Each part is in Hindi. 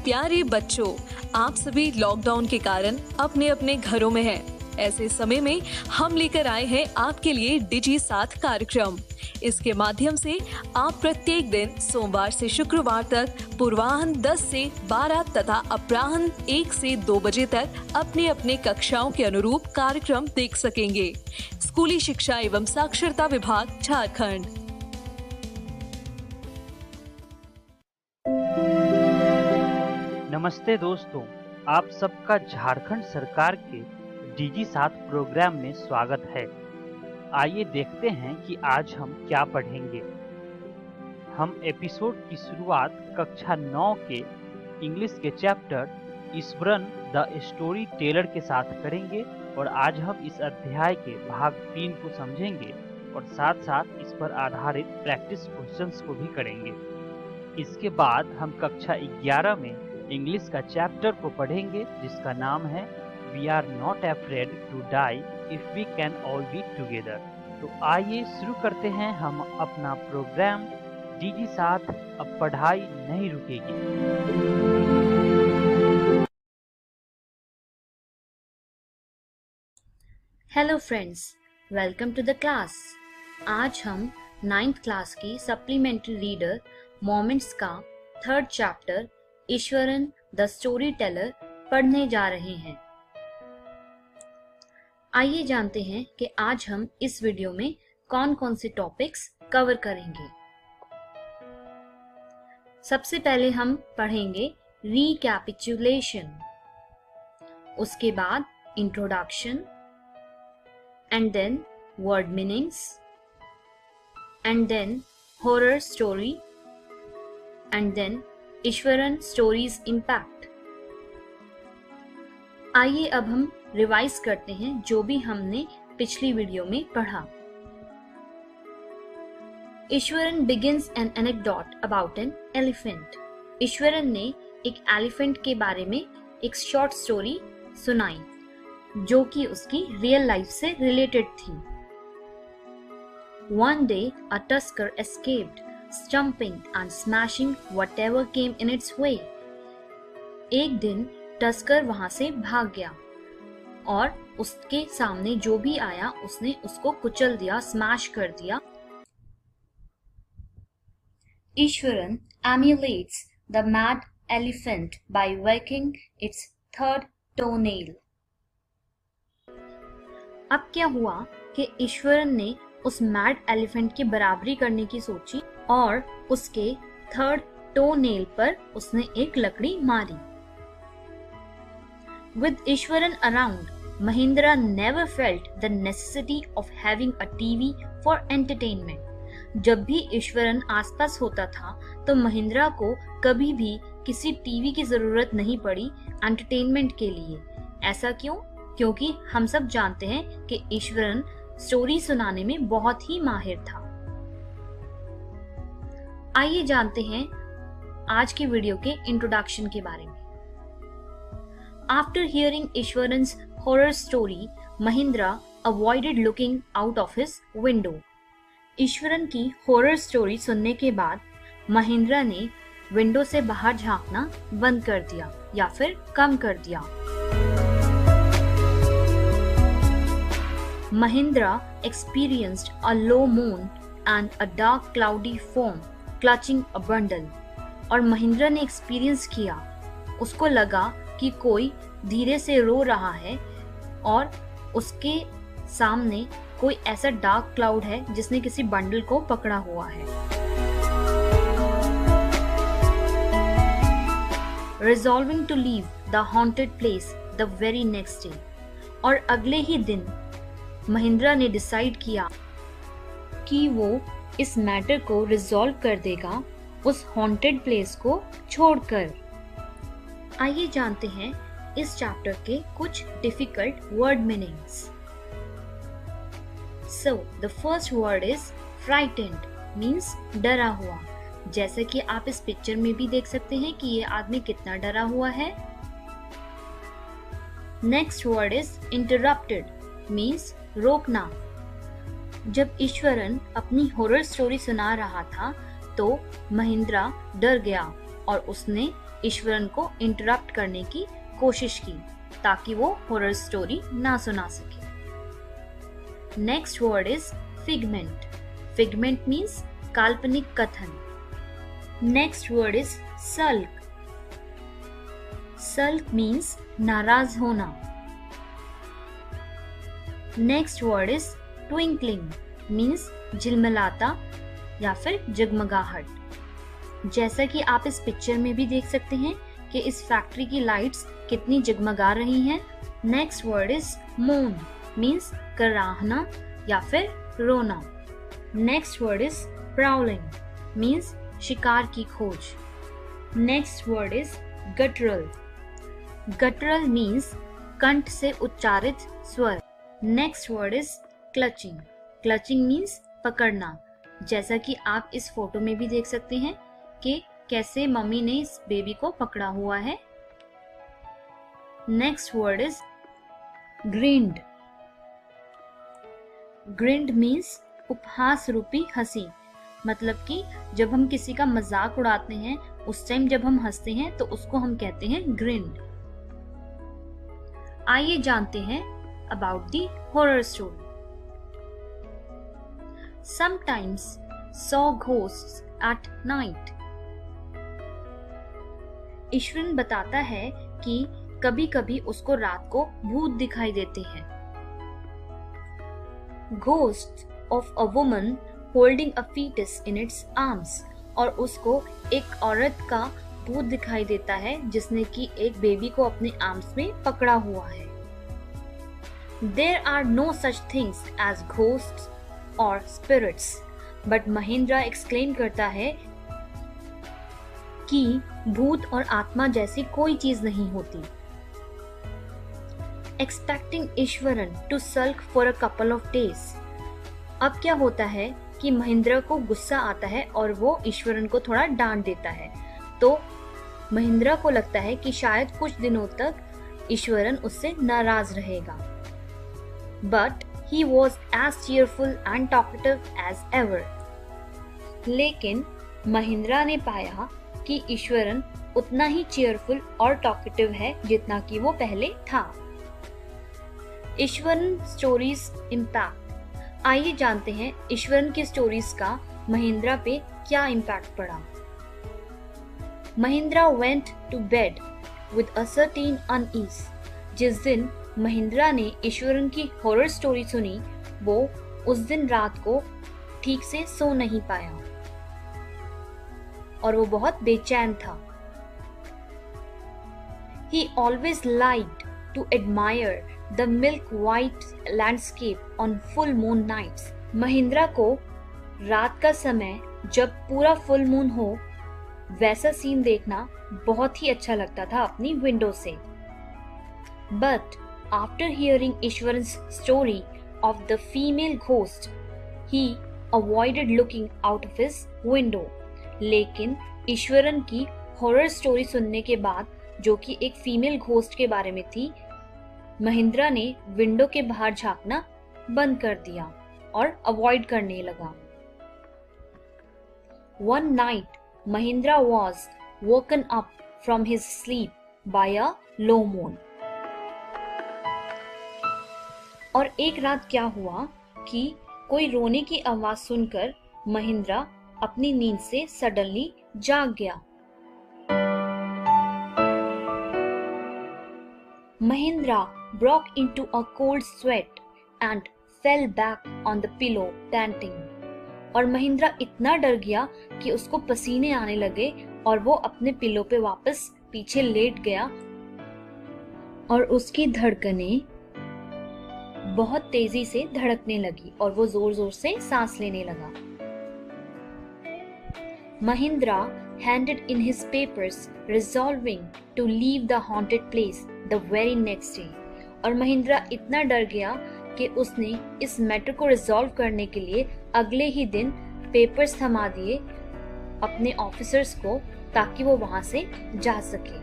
प्यारे बच्चों, आप सभी लॉकडाउन के कारण अपने अपने घरों में हैं। ऐसे समय में हम लेकर आए हैं आपके लिए डिजी साथ कार्यक्रम। इसके माध्यम से आप प्रत्येक दिन सोमवार से शुक्रवार तक पूर्वाह्न 10 से 12 तथा अपराह्न 1 से 2 बजे तक अपने अपने कक्षाओं के अनुरूप कार्यक्रम देख सकेंगे। स्कूली शिक्षा एवं साक्षरता विभाग, झारखंड। नमस्ते दोस्तों, आप सबका झारखंड सरकार के डिजी साथ प्रोग्राम में स्वागत है। आइए देखते हैं कि आज हम क्या पढ़ेंगे। हम एपिसोड की शुरुआत कक्षा 9 के इंग्लिश के chapter Eswaran the story teller के साथ करेंगे और आज हम इस अध्याय के भाग 3 को समझेंगे और साथ साथ इस पर आधारित प्रैक्टिस क्वेश्चंस को भी करेंगे। इसके बाद हम कक्षा 11 में इंग्लिश का चैप्टर को पढ़ेंगे जिसका नाम है we are not afraid to die if we can all be together. तो आइए शुरू करते हैं हम अपना प्रोग्राम डिजी साथ। अब पढ़ाई नहीं रुकेगी। Hello friends, welcome to the class. आज हम 9th क्लास की सप्लीमेंट्री रीडर मोमेंट्स का 3rd chapter Eswaran the story teller पढ़ने जा रहे हैं। आइए जानते हैं कि आज हम इस वीडियो में कौन कौन से टॉपिक्स कवर करेंगे। सबसे पहले हम पढ़ेंगे रिकैपिचुलेशन, उसके बाद introduction, and then word meanings, and then horror story, and then Ishwaran stories impact. आइए अब हम रिवाइज करते हैं जो भी हमने पिछली वीडियो में पढ़ा। Eswaran begins N anecdote about an elephant. Eswaran ने एक एलिफेंट के बारे में एक शॉर्ट स्टोरी सुनाई जो कि उसकी रियल लाइफ से रिलेटेड थी। One day a tusker escaped, stumping and smashing whatever came in its way. एक दिन टस्कर वहां से भाग गया और उसके सामने जो भी आया उसने उसको कुचल दिया, स्मैश कर दिया। Eswaran emulates the mad elephant by wagging its 3rd toenail. अब क्या हुआ कि ईश्वरन ने उस मैड एलिफेंट की बराबरी करने की सोची और उसके 3rd टो नेल पर उसने एक लकड़ी मारी। With Eswaran around, Mahindra never felt the necessity of having a TV for entertainment. जब भी ईश्वरन आसपास होता था तो महिंद्रा को कभी भी किसी टीवी की जरूरत नहीं पड़ी एंटरटेनमेंट के लिए। ऐसा क्यों? क्योंकि हम सब जानते हैं कि ईश्वरन स्टोरी सुनाने में बहुत ही माहिर था। आइए जानते हैं आज की वीडियो के इंट्रोडक्शन के बारे में। After hearing Iswaran's horror story, Mahendra avoided looking out of his window. Iswaran की हॉरर स्टोरी सुनने के बाद महिंद्रा ने विंडो से बाहर झांकना बंद कर दिया या फिर कम कर दिया। Mahindra experienced a low moon and a dark cloudy form clutching a bundle. और महिंद्रा ने एक्सपीरियंस किया, उसको लगा कि कोई धीरे से रो रहा है और उसके सामने कोई ऐसा डार्क क्लाउड है जिसने किसी बंडल को पकड़ा हुआ है। Resolving to leave the haunted place the very next day. और अगले ही दिन महिंद्रा ने डिसाइड किया कि वो इस मैटर को रिजॉल्व कर देगा उस हॉन्टेड प्लेस को छोड़कर। आइए जानते हैं इस चैप्टर के कुछ difficult word meanings. So the first word is frightened, means डरा हुआ। जैसे कि आप इस पिक्चर में भी देख सकते हैं कि ये आदमी कितना डरा हुआ है। Next word is interrupted, means रोकना। जब ईश्वरन अपनी हॉरर स्टोरी सुना रहा था तो महिंद्रा डर गया और उसने ईश्वरन को इंटरप्ट करने की कोशिश की ताकि वो हॉरर स्टोरी ना सुना सके। Next word is figment. Figment means काल्पनिक कथन। Next word is sulk. Sulk means नाराज होना। Next word is twinkling means झिलमिलाता या फिर जगमगाहट। जैसा कि आप इस पिक्चर में भी देख सकते हैं कि इस फैक्ट्री की लाइट्स कितनी जगमगा रही हैं। Next word is moan means कराहना या फिर रोना। Next word is prowling means शिकार की खोज। Next word is guttural. Guttural means कंठ से उच्चारित स्वर। Next word is clutching. Clutching means पकड़ना। जैसा कि आप इस फोटो में भी देख सकते हैं कि कैसे मम्मी ने इस बेबी को पकड़ा हुआ है। Next word is grind. Grind means उपहास रूपी हंसी। मतलब कि जब हम किसी का मजाक उड़ाते हैं उस टाइम जब हम हंसते हैं तो उसको हम कहते हैं ग्रिंड। आइए जानते हैं about the horror story. Sometimes saw ghosts at night. Eswaran बताता है कि कभी-कभी उसको रात को भूत दिखाई देते हैं। Ghost of a woman holding a fetus in its arms. और उसको एक औरत का भूत दिखाई देता है जिसने कि एक बेबी को अपने आर्म्स में पकड़ा हुआ है। There are no such things as ghosts or spirits, but Mahindra explain करता है कि भूत और आत्मा जैसी कोई चीज नहीं होती। Expecting Eswaran to sulk for a couple of days. अब क्या होता है कि महिंद्रा को गुस्सा आता है और वो ईश्वरन को थोड़ा डांट देता है। तो महिंद्रा को लगता है कि शायद कुछ दिनों तक ईश्वरन उससे नाराज रहेगा। But he was as cheerful and talkative as ever. लेकिन महिंद्रा ने पाया कि ईश्वरन उतना ही चीयरफुल और टॉकेटिव है जितना कि वो पहले था। Eswaran stories impact. आइए जानते हैं ईश्वरन की स्टोरीज का महिंद्रा पे क्या इम्पैक्ट पड़ा। Mahindra went to bed with a certain unease. जिस दिन महिंद्रा ने ईश्वरन की हॉरर स्टोरी सुनी वो उस दिन रात को ठीक से सो नहीं पाया और वो बहुत बेचैन था। He always liked to admire the milk white landscape on full moon nights. Mahindra को रात का समय जब पूरा फुल मून हो वैसा सीन देखना बहुत ही अच्छा लगता था अपनी विंडो से। But after hearing Ishwaran's story of the female ghost, he avoided looking out of his window. लेकिन ईश्वरन की हॉरर स्टोरी सुनने के बाद जो कि एक फीमेल घोस्ट के बारे में थी, महिंद्रा ने विंडो के बाहर झांकना बंद कर दिया और अवॉइड करने लगा। One night, Mahindra was woken up from his sleep by a low moan. और एक रात क्या हुआ कि कोई रोने की आवाज सुनकर महिंद्रा अपनी नींद से सडनली जाग गया। Mahindra broke into a cold sweat and fell back on the pillow panting. और महिंद्रा इतना डर गया कि उसको पसीने आने लगे और वो अपने पिलो पे वापस पीछे लेट गया और उसकी धड़कनें बहुत तेजी से धड़कने लगी और वो जोर जोर से सांस लेने लगा। Mahindra handed in his papers resolving to leave the haunted place the very next day. और महिंद्रा इतना डर गया कि उसने इस मैटर को रिजॉल्व करने के लिए अगले ही दिन पेपर्स थमा दिए अपने ऑफिसर्स को ताकि वो वहां से जा सके।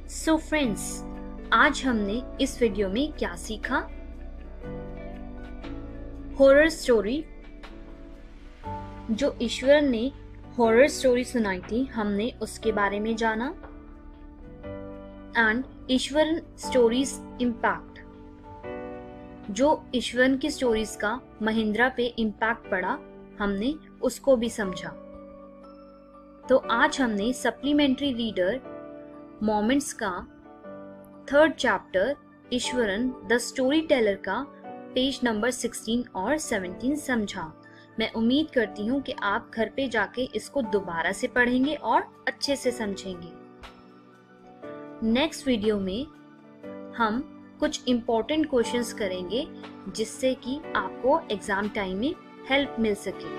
सो फ्रेंड्स, आज हमने इस वीडियो में क्या सीखा? हॉरर स्टोरी जो ईश्वरन ने हॉरर स्टोरी सुनाई थी, हमने उसके बारे में जाना। एंड ईश्वरन स्टोरीज इम्पैक्ट, जो ईश्वरन की स्टोरीज का महिंद्रा पे इम्पैक्ट पड़ा, हमने उसको भी समझा। तो आज हमने सप्लीमेंट्री रीडर मोमेंट्स का 3rd chapter Eswaran the story teller का पेज नंबर 16 और 17 समझा। मैं उम्मीद करती हूँ कि आप घर पे जाके इसको दोबारा से पढ़ेंगे और अच्छे से समझेंगे। नेक्स्ट वीडियो में हम कुछ इम्पोर्टेंट क्वेश्चंस करेंगे जिससे कि आपको एग्जाम टाइम में हेल्प मिल सके।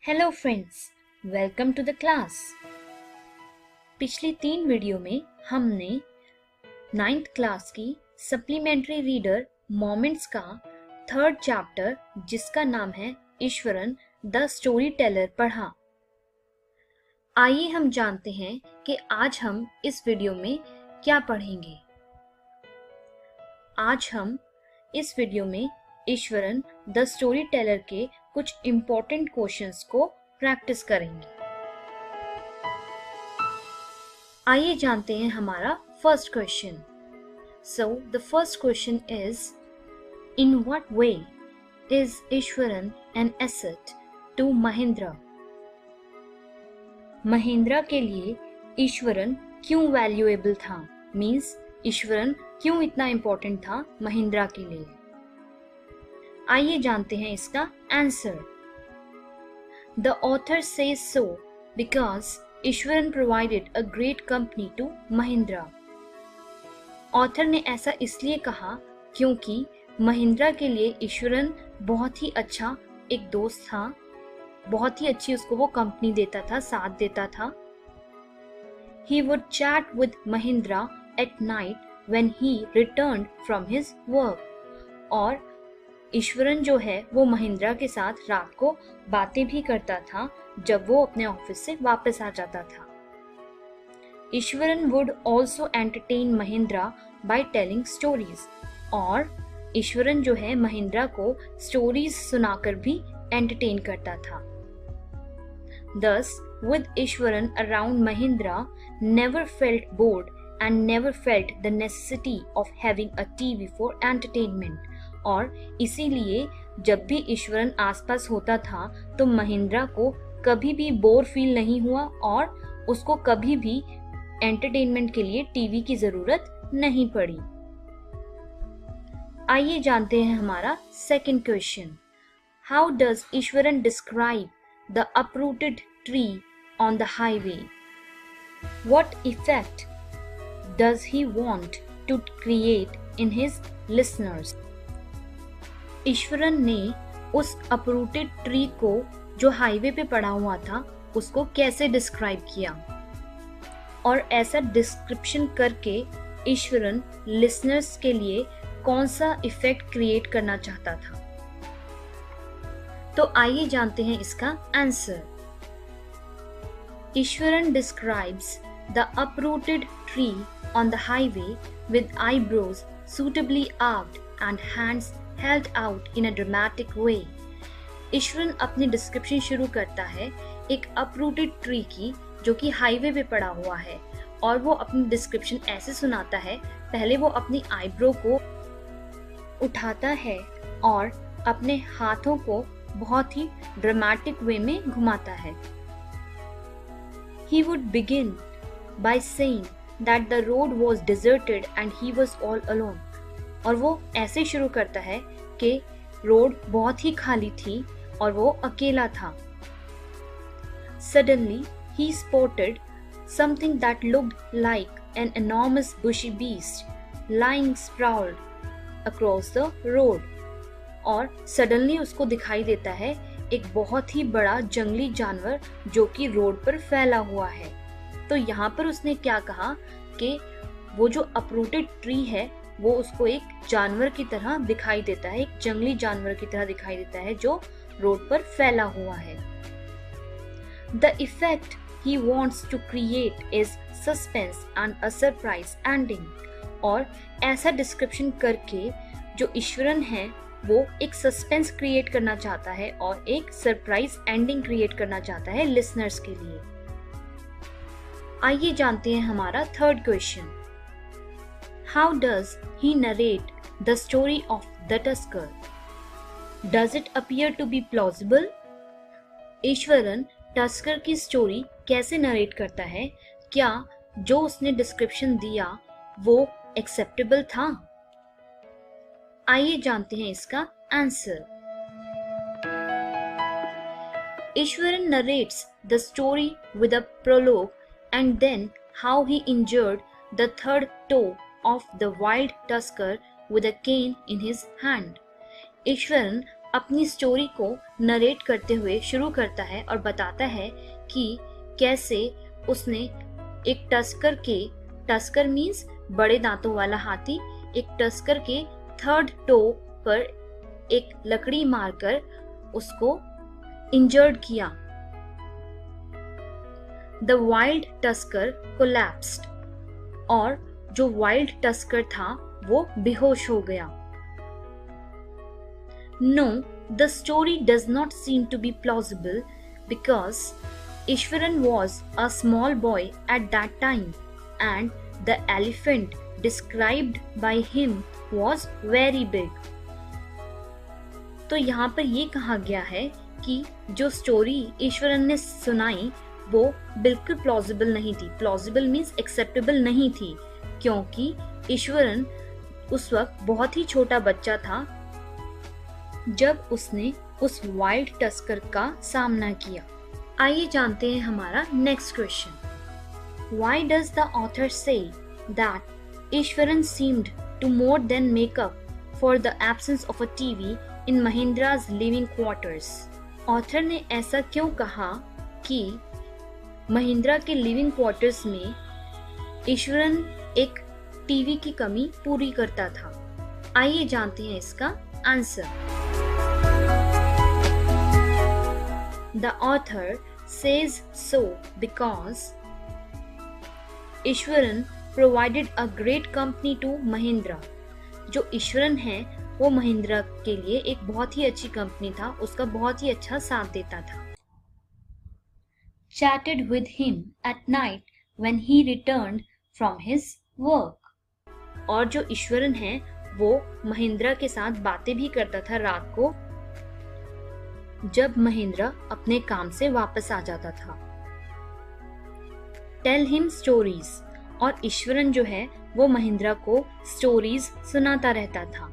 Hello friends, welcome to the class. पिछली 3 वीडियो में हमने 9th क्लास की सप्लीमेंट्री रीडर मोमेंट्स का 3rd चैप्टर जिसका नाम है ईश्वरन द स्टोरी टेलर पढ़ा। आइए हम जानते हैं कि आज हम इस वीडियो में क्या पढ़ेंगे। आज हम इस वीडियो में ईश्वरन द स्टोरी टेलर के कुछ इम्पोर्टेंट क्वेश्चंस को प्रैक्टिस करेंगे। आइए जानते हैं हमारा first question. So the first question is, in what way is Ishwaran an asset to Mahindra? Mahindra के लिए ईश्वरन क्यों वैल्यूएबल था? मीन्स ईश्वरन क्यों इतना इम्पोर्टेंट था महिंद्रा के लिए? आइए जानते हैं इसका answer. The author says so because Ishwaran provided a great company to Mahindra. Author ने ऐसा इसलिए कहा क्योंकि महिंद्रा के लिए ईश्वरन बहुत ही अच्छा एक दोस्त था, बहुत ही अच्छी उसको वो कंपनी देता था, साथ देता था। He would chat with Mahindra at night when he returned from his work। और ईश्वरन जो है वो महिंद्रा के साथ रात को बातें भी करता था जब वो अपने ऑफिस से वापस आ जाता था। Eswaran would also entertain Mahindra by telling stories. और ईश्वरन जो है महिंद्रा को स्टोरीज सुनाकर भी एंटरटेन करता था। Thus, with Ishwaran around, Mahindra never felt bored and never felt the necessity of having a TV for entertainment। और इसीलिए जब भी ईश्वरन आसपास होता था तो महिंद्रा को कभी भी बोर फील नहीं हुआ और उसको कभी भी एंटरटेनमेंट के लिए टीवी की जरूरत नहीं पड़ी। आइए जानते हैं हमारा second question. How does Eswaran describe the uprooted tree on the highway? What effect does he want to create in his listeners? Eswaran ने उस uprooted tree को जो हाईवे पे पड़ा हुआ था उसको कैसे डिस्क्राइब किया और ऐसा डिस्क्रिप्शन करके ईश्वरन लिसनर्स के लिए कौन सा इफेक्ट क्रिएट करना चाहता था? तो आइए जानते हैं इसका answer. Eswaran describes the uprooted tree on the highway with eyebrows suitably arched and hands held out in a dramatic way। Eswaran अपनी डिस्क्रिप्शन शुरू करता है एक uprooted ट्री की जो कि हाईवे पे पड़ा हुआ है और वो अपनी डिस्क्रिप्शन ऐसे सुनाता है। पहले वो अपनी आईब्रो को उठाता है और अपने हाथों को बहुत ही ड्रामेटिक वे में घुमाता है। He would begin by saying that the road was deserted and he was all alone। और वो ऐसे शुरू करता है कि रोड बहुत ही खाली थी और वो अकेला था। Suddenly he spotted something that looked like an enormous bushy beast lying sprawled across the road। और सडनली उसको दिखाई देता है एक बहुत ही बड़ा जंगली जानवर जो कि रोड पर फैला हुआ है। तो यहाँ पर उसने क्या कहा कि वो जो अपरूटेड ट्री है वो उसको एक जानवर की तरह दिखाई देता है, एक जंगली जानवर की तरह दिखाई देता है जो रोड पर फैला हुआ है। The effect he wants to create is suspense and a surprise ending। और ऐसा डिस्क्रिप्शन करके जो ईश्वरन है वो एक सस्पेंस क्रिएट करना चाहता है और एक सरप्राइज एंडिंग क्रिएट करना चाहता है लिसनर्स के लिए। आइए जानते हैं हमारा third question. How does he narrate the story of the tusker? Does it appear to be plausible? Ishwaran tusker की स्टोरी कैसे नरेट करता है? क्या जो उसने डिस्क्रिप्शन दिया वो एक्सेप्टेबल था? आइए जानते हैं इसका answer. Ishwaran narrates the story with a prologue and then how he injured the third toe of the wild tusker with a cane in his hand. Eswaran अपनी स्टोरी को नरेट करते हुए शुरू करता है और बताता है कि कैसे उसने एक टस्कर मीन्स बड़े दांतों वाला हाथी, एक टस्कर के थर्ड टो पर एक लकड़ी मारकर उसको इंजर्ड किया। द वाइल्ड टस्कर कोलैप्स्ड, और जो वाइल्ड टस्कर था वो बेहोश हो गया। No, the story does not seem to be plausible because Ishwaran was a small boy at that time and the elephant described by him was very big. तो यहाँ पर ये कहा गया है कि जो स्टोरी ईश्वरन ने सुनाई वो बिल्कुल प्लॉजिबल नहीं थी। प्लॉजिबल मीन्स एक्सेप्टेबल नहीं थी, क्योंकि ईश्वरन उस वक्त बहुत ही छोटा बच्चा था जब उसने उस वाइल्ड टस्कर का सामना किया। आइए जानते हैं हमारा next question. Why does the author say that Ishwaran seemed to more than make up for the absence of a TV in Mahindra's living quarters? Author ने ऐसा क्यों कहा कि महिंद्रा के लिविंग क्वार्टर्स में ईश्वरन एक टीवी की कमी पूरी करता था? आइए जानते हैं इसका answer. The author says so because Ishwaran provided a great company to Mahindra. जो ईश्वरन है वो महिंद्रा के लिए एक बहुत ही अच्छी कंपनी था, उसका बहुत ही अच्छा साथ देता था। Chatted with him at night when he returned from his work. और जो ईश्वरन है वो महिंद्रा के साथ बातें भी करता था रात को जब महिंद्रा अपने काम से वापस आ जाता था। टेल हिम स्टोरीज, और ईश्वरन जो है वो महिंद्रा को स्टोरीज सुनाता रहता था।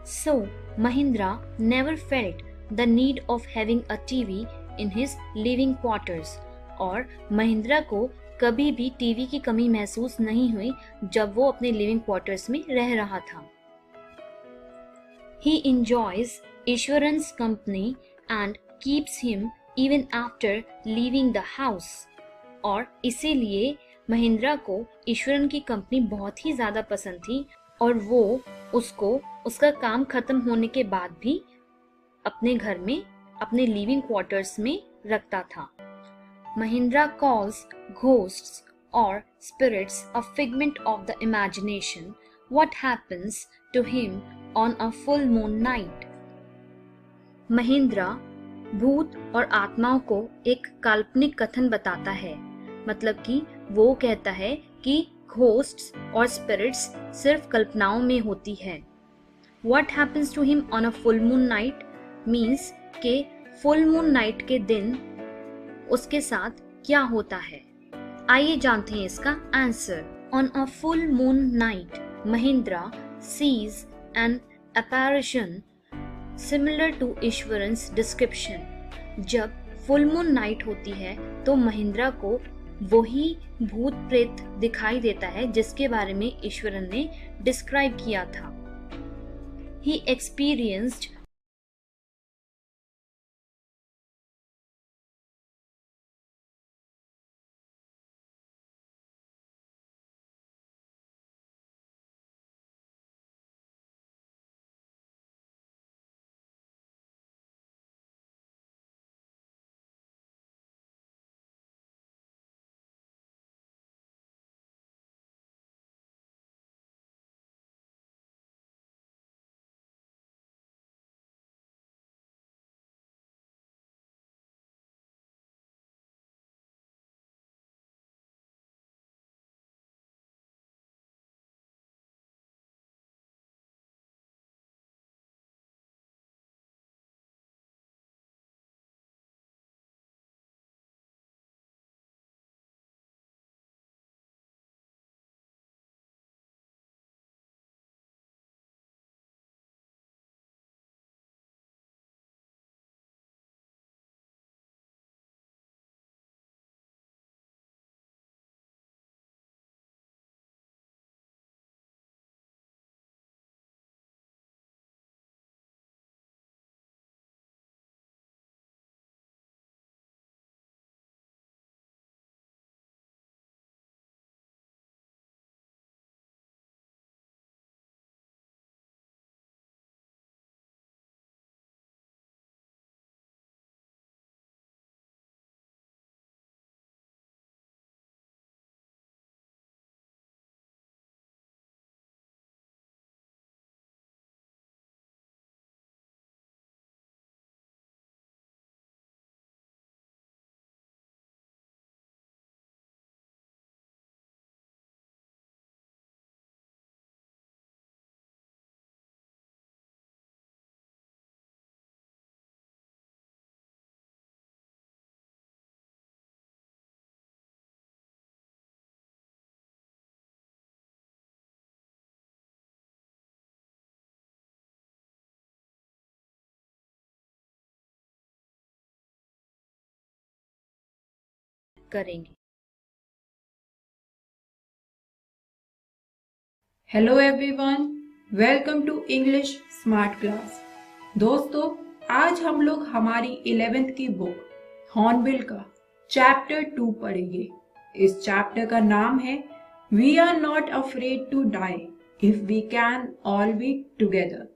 So Mahendra never felt the need of having a TV in his living quarters, और महिंद्रा को कभी भी टीवी की कमी महसूस नहीं हुई जब वो अपने लिविंग क्वार्टर्स में रह रहा था। He enjoys Ishwaran's company and keeps him even after leaving the house. और इसीलिए महिंद्रा को ईश्वरन की कंपनी बहुत ही ज्यादा पसंद थी और वो उसको उसका काम खत्म होने के बाद भी अपने घर में, अपने लिविंग क्वार्टर्स में रखता था। Mahindra calls ghosts or spirits a figment of the imagination. What happens to him on a full moon night? Mahindra भूत और आत्माओं को एक काल्पनिक कथन बताता है, मतलब कि वो कहता है कि घोस्ट्स और स्पिरिट्स सिर्फ कल्पनाओं में होती है। What happens to him on a full moon night means के फुल मून नाइट के दिन उसके साथ क्या होता है। आइए जानते हैं इसका answer. On a full moon night, Mahindra sees an apparition similar to Ishwaran's description. जब फुल मून नाइट होती है तो महिंद्रा को वही भूत प्रेत दिखाई देता है जिसके बारे में ईश्वरन ने डिस्क्राइब किया था। He experienced करेंगे। Hello everyone, welcome to English smart class. दोस्तों, आज हम लोग हमारी 11th की बुक हॉर्नबिल का चैप्टर 2 पढ़ेंगे। इस चैप्टर का नाम है we are not afraid to die if we can all be together.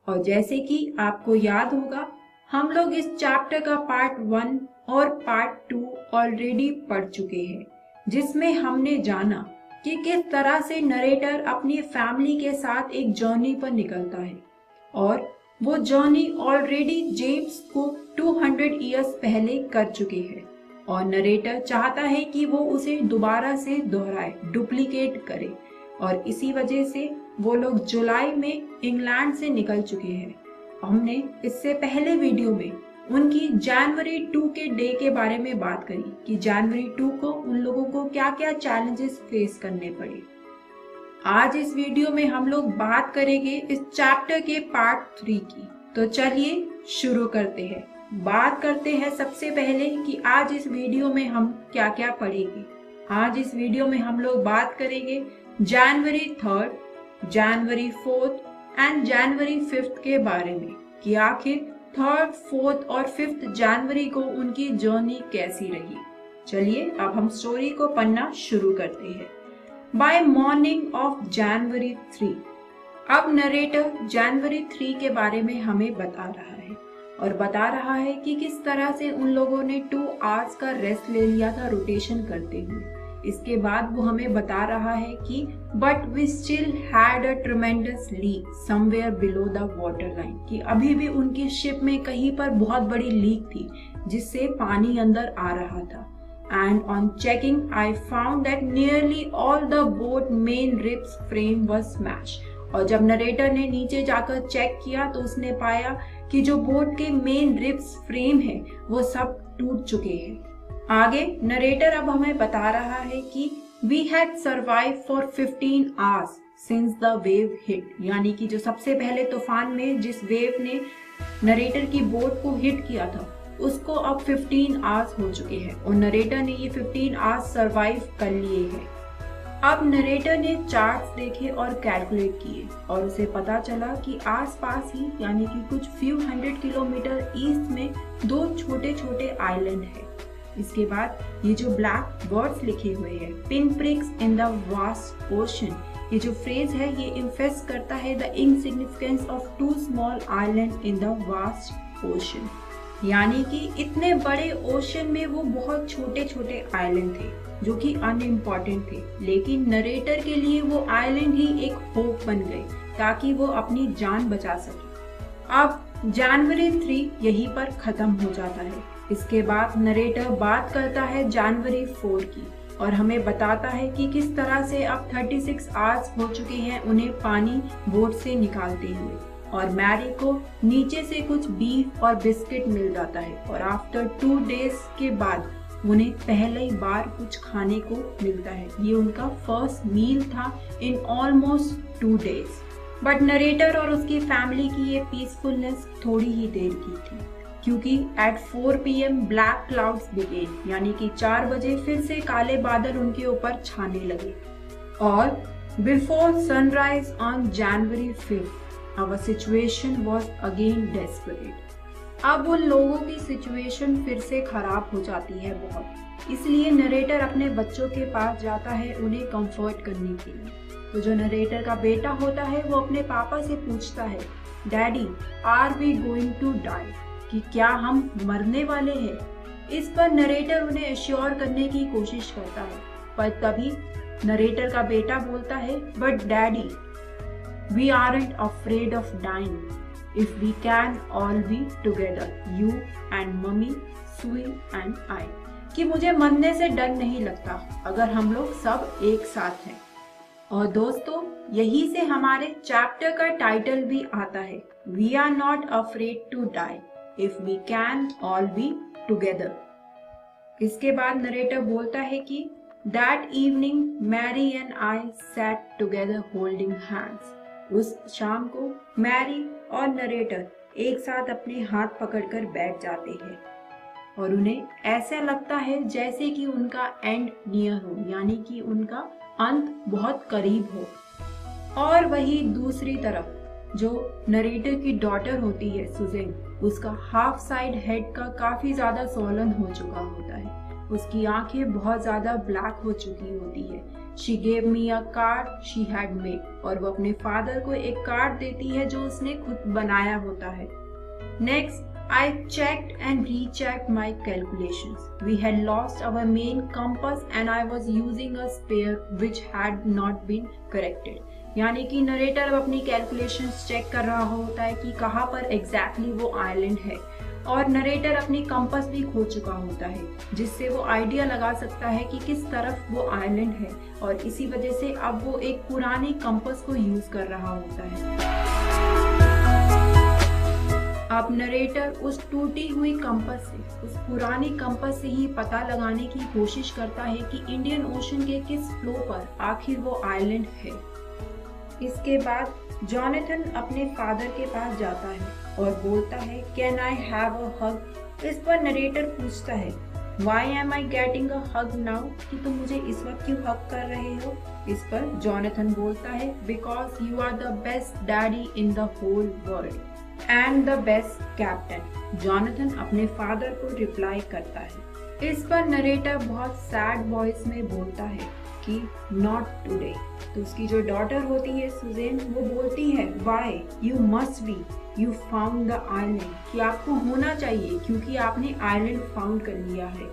और जैसे कि आपको याद होगा, हम लोग इस चैप्टर का पार्ट 1 और पार्ट 2 ऑलरेडी पढ़ चुके हैं, जिसमें हमने जाना कि किस तरह से नरेटर अपनी फैमिली के साथ एक जर्नी पर निकलता है और वो जर्नी ऑलरेडी जेम्स को 200 इयर्स पहले कर चुके हैं और नरेटर चाहता है कि वो उसे दोबारा से दोहराए, डुप्लीकेट करे, और इसी वजह से वो लोग जुलाई में इंग्लैंड से निकल चुके हैं। हमने इससे पहले वीडियो में उनकी जनवरी 2 के डे के बारे में बात करी कि जनवरी 2 को उन लोगों को क्या क्या चैलेंजेस फेस करने पड़े। आज इस वीडियो में हम लोग बात करेंगे इस चैप्टर के पार्ट 3 की। तो चलिए शुरू करते हैं। बात करते हैं सबसे पहले कि आज इस वीडियो में हम क्या क्या पढ़ेंगे। आज इस वीडियो में हम लोग बात करेंगे जनवरी 3, जनवरी 4 एंड जनवरी 5 के बारे में कि आखिर 3, 4 और 5 जनवरी को उनकी जर्नी कैसी रही। चलिए अब हम स्टोरी को पढ़ना शुरू करते हैं। बाय मॉर्निंग ऑफ जनवरी 3, अब नरेटर जनवरी 3 के बारे में हमें बता रहा है और बता रहा है कि किस तरह से उन लोगों ने 2 आवर्स का रेस्ट ले लिया था रोटेशन करते हुए। इसके बाद वो हमें बता रहा है कि but we still had a tremendous leak somewhere below the water line, कि अभी भी उनकी शिप में कहीं पर बहुत बड़ी लीक थी जिससे पानी अंदर आ रहा था। And on checking, I found that nearly all the boat main ribs frame was smashed. और जब नरेटर ने नीचे जाकर चेक किया तो उसने पाया कि जो बोट के मेन रिब्स फ्रेम है वो सब टूट चुके हैं। आगे नरेटर अब हमें बता रहा है कि we had survived for 15 hours since the wave hit, यानी कि जो सबसे पहले तूफान में जिस वेव ने नरेटर की बोट को हिट किया था उसको अब 15 आवर्स हो चुके हैं और नरेटर ने ये 15 आवर्स सरवाइव कर लिए हैं। अब नरेटर ने चार्ट्स देखे और कैलकुलेट किए और उसे पता चला कि आसपास ही यानी कि कुछ फ्यू 100 किलोमीटर ईस्ट में 2 छोटे छोटे आइलैंड है। इसके बाद ये जो ब्लैक वर्ड्स लिखे हुए हैं, pin prix in the vast ocean, ये जो फ्रेज है ये इम्फेस करता है the insignificance of 2 small island in the vast ocean, यानी कि इतने बड़े ओशन में वो बहुत छोटे छोटे आइलैंड थे जो कि अनइम्पॉर्टेंट थे, लेकिन नरेटर के लिए वो आइलैंड ही एक होप बन गए ताकि वो अपनी जान बचा सके। अब जनवरी 3 यहीं पर खत्म हो जाता है। इसके बाद नरेटर बात करता है जनवरी 4 की और हमें बताता है कि किस तरह से अब 36 आवर्स हो चुके हैं उन्हें पानी बोट से निकालते हुए और मैरी को नीचे से कुछ बीफ और बिस्किट मिल जाता है और आफ्टर 2 डेज के बाद उन्हें पहली बार कुछ खाने को मिलता है। ये उनका फर्स्ट मील था in almost 2 days. But narrator और उसकी फैमिली की ये पीसफुलनेस थोड़ी ही देर की थी, क्योंकि at 4 PM black clouds began, यानी कि 4 बजे फिर से काले बादल उनके ऊपर छाने लगे और before sunrise on January 5 Our situation was again desperate. अब उन लोगों की सिचुएशन फिर से खराब हो जाती है बहुत, इसलिए नरेटर अपने बच्चों के पास जाता है उन्हें कंफर्ट करने के लिए। तो जो नरेटर का बेटा होता है वो अपने पापा से पूछता है, daddy are we going to die, कि क्या हम मरने वाले हैं। इस पर नरेटर उन्हें एश्योर करने की कोशिश करता है, पर तभी नरेटर का बेटा बोलता है, but daddy we aren't afraid of dying if we can all be together, you and mummy, Sue and I, कि मुझे मरने से डर नहीं लगता अगर हम लोग सब एक साथ हैं। और दोस्तों यही से हमारे चैप्टर का टाइटल भी आता है, We are not afraid to die if we can all be together। इसके बाद नरेटर बोलता है कि That evening Mary and I sat together holding hands। उस शाम को मैरी और नरेटर एक साथ अपने हाथ पकड़कर बैठ जाते हैं और उन्हें ऐसा लगता है जैसे कि उनका एंड नियर हो, यानी कि उनका अंत बहुत करीब हो। और वही दूसरी तरफ जो नरेटर की डॉटर होती है सुजेन, उसका हाफ साइड हेड का काफी ज्यादा सोलन हो चुका होता है, उसकी आंखें बहुत ज्यादा ब्लैक हो चुकी होती है। She gave me a card she had made, और वो अपने फादर को एक कार्ड देती है जो उसने खुद बनाया होता है। Next, I checked and rechecked my calculations. We had lost our main compass and I was using a spare which had not been corrected. यानी कि नरेटर अब अपनी कैलकुलेशंस चेक कर रहा होता है कि कहाँ पर एग्जैक्टली वो आइलैंड है, और नरेटर अपनी कंपास भी खो चुका होता है, जिससे वो आइडिया लगा सकता है कि किस तरफ वो आइलैंड है, और इसी वजह से अब वो एक पुरानी कंपास को यूज कर रहा होता है। अब नरेटर उस टूटी हुई कंपास से, उस पुरानी कंपास से ही पता लगाने की कोशिश करता है कि इंडियन ओशन के किस फ्लो पर आखिर वो आइलैंड है। इसके बाद जॉनथन अपने फादर के पास जाता है और बोलता है, कैन आई हैव अ हग? इस पर नरेटर पूछता है, why am I getting a hug now? कि तुम मुझे इस वक्त क्यों हग कर रहे हो? इस पर जॉनथन बोलता है, because you are the best daddy in the whole world and the best captain. Jonathan अपने फादर को रिप्लाई करता है। इस पर नरेटर बहुत सैड वॉइस में बोलता है कि नॉट टुडे। तो उसकी जो डॉटर होती है सुजेन, वो बोलती है, why you must be, you found the island, कि आपको होना चाहिए क्योंकि आपने आइलैंड फाउंड कर लिया है।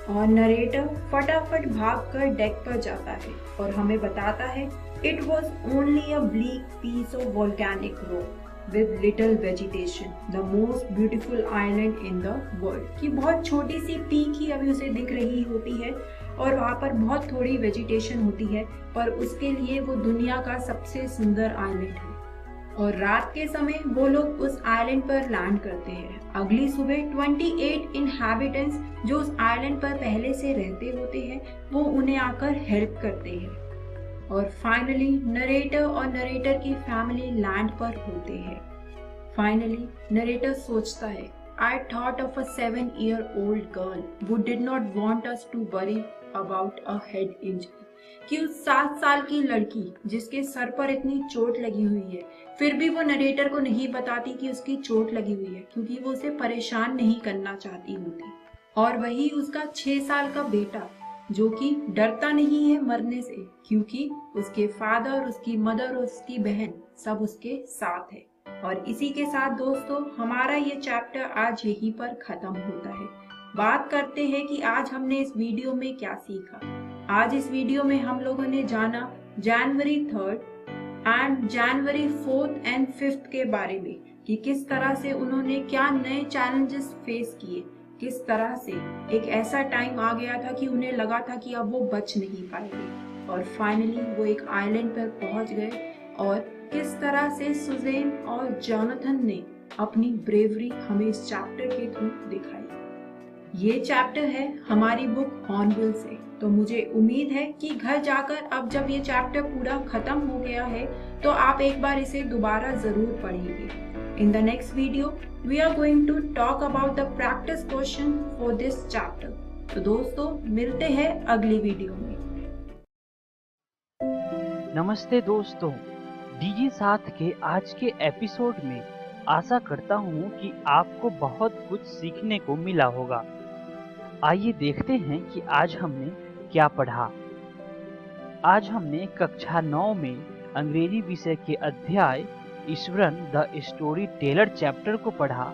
और नरेटर फटाफट भागकर डेक पर जाता है और हमें बताता है, it was only a bleak piece of volcanic rock with little vegetation, the most beautiful island in the world। कि बहुत छोटी सी पीक ही अभी उसे दिख रही होती है और वहाँ पर बहुत थोड़ी वेजिटेशन होती है, पर उसके लिए वो दुनिया का सबसे सुंदर आइलैंड है। और रात के समय वो लोग उस आइलैंड पर लैंड करते हैं। अगली सुबह 28 इनहैबिटेंट्स जो उस आइलैंड पर पहले से रहते होते हैं, वो उन्हें आकर हेल्प करते हैं। और फाइनली नरेटर और नरेटर की फैमिली लैंड पर होते हैं। फाइनली नरेटर सोचता है, I thought of a 7-year-old girl who did not want us to worry about a head injury। कि उस 7 साल की लड़की जिसके सर पर इतनी चोट लगी हुई है, फिर भी वो नरेटर को नहीं बताती कि उसकी चोट लगी हुई है, क्योंकि वो उसे परेशान नहीं करना चाहती होती। और वही उसका 6 साल का बेटा, जो कि डरता नहीं है मरने से, क्योंकि उसके फादर, उसकी मदर और उसकी बहन सब उसके साथ है। और इसी के साथ दोस्तों हमारा ये चैप्टर आज यहीं पर खत्म होता है। बात करते हैं कि आज हमने इस वीडियो में क्या सीखा। आज इस वीडियो में हम लोगों ने जाना जनवरी 3 एंड जनवरी 4 एंड 5 के बारे में, कि किस तरह से उन्होंने क्या नए चैलेंजेस फेस किए, किस तरह से एक ऐसा टाइम आ गया था कि उन्हें लगा था कि अब वो बच नहीं पाएंगे, और फाइनली वो एक आइलैंड पर पहुंच गए, और किस तरह से सुजेन और जॉनथन ने अपनी ब्रेवरी हमें इस चैप्टर के थ्रू दिखाई। ये चैप्टर है हमारी बुक हॉर्नबिल से। तो मुझे उम्मीद है कि घर जाकर अब जब ये चैप्टर पूरा खत्म हो गया है तो आप एक बार इसे दोबारा जरूर पढ़ेंगे। In the next video, we are going to talk about the practice question for this chapter। तो दोस्तों मिलते हैं अगली वीडियो में। नमस्ते दोस्तों, डीजी साथ के आज के एपिसोड में आशा करता हूँ कि आपको बहुत कुछ सीखने को मिला होगा। आइए देखते हैं कि आज हमने क्या पढ़ा। आज हमने कक्षा 9 में अंग्रेजी विषय के अध्याय Eswaran the story teller chapter को पढ़ा,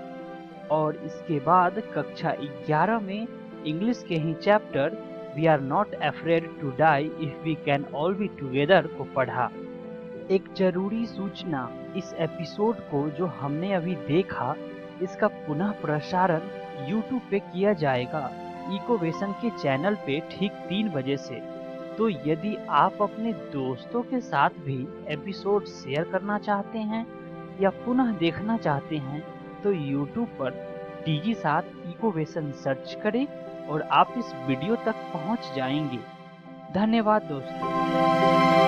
और इसके बाद कक्षा 11 में इंग्लिश के ही chapter we are not afraid to die if we can all be together को पढ़ा। एक जरूरी सूचना, इस एपिसोड को जो हमने अभी देखा, इसका पुनः प्रसारण YouTube पे किया जाएगा इकोवेशन के चैनल पे ठीक 3 बजे से। तो यदि आप अपने दोस्तों के साथ भी एपिसोड शेयर करना चाहते हैं या पुनः देखना चाहते हैं तो YouTube पर डीजी साथ इकोवेशन सर्च करें और आप इस वीडियो तक पहुंच जाएंगे। धन्यवाद दोस्तों।